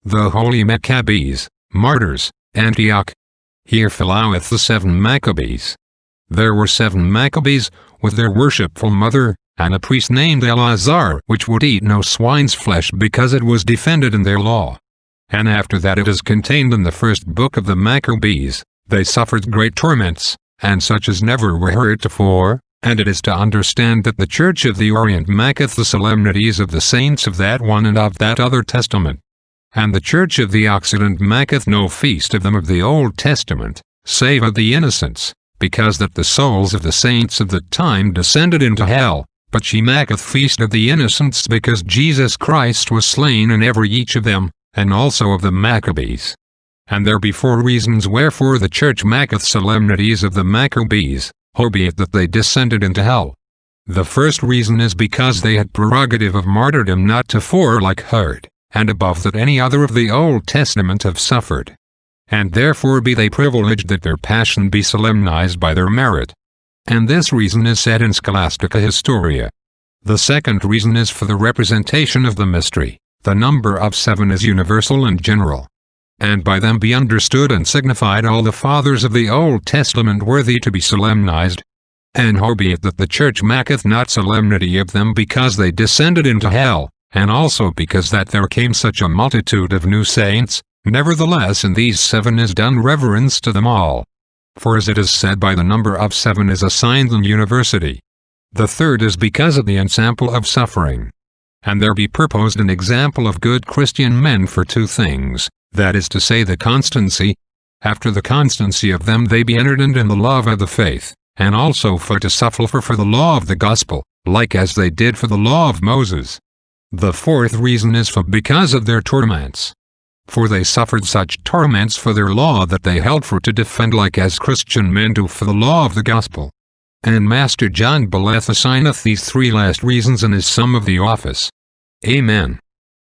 The holy Machabees, Martyrs, Antioch. Here followeth the 7 Machabees. There were 7 Machabees, with their worshipful mother, and a priest named Eleazar, which would eat no swine's flesh because it was defended in their law. And after that it is contained in the first book of the Machabees, they suffered great torments, and such as never were heard before. And it is to understand that the Church of the Orient maketh the solemnities of the saints of that one and of that other Testament. And the Church of the Occident maketh no feast of them of the Old Testament, save of the innocents, because that the souls of the saints of the time descended into hell, but she maketh feast of the innocents because Jesus Christ was slain in every each of them, and also of the Machabees. And there be 4 reasons wherefore the Church maketh solemnities of the Machabees, howbeit that they descended into hell. The first reason is because they had prerogative of martyrdom not to for like hurt, and above that any other of the Old Testament have suffered. And therefore be they privileged that their passion be solemnized by their merit. And this reason is said in Scholastica Historia. The second reason is for the representation of the mystery. The number of 7 is universal and general. And by them be understood and signified all the fathers of the Old Testament worthy to be solemnized. And howbeit that the Church maketh not solemnity of them because they descended into hell, and also because that there came such a multitude of new saints, nevertheless in these 7 is done reverence to them all. For as it is said, by the number of 7 is assigned them university. The third is because of the ensample of suffering. And there be purposed an example of good Christian men for 2 things, that is to say the constancy. After the constancy of them they be entered in the love of the faith, and also for to suffer for the law of the gospel, like as they did for the law of Moses. The fourth reason is for because of their torments. For they suffered such torments for their law that they held for to defend like as Christian men do for the law of the gospel. And Master John Beleth assigneth these 3 last reasons in his sum of the office. Amen.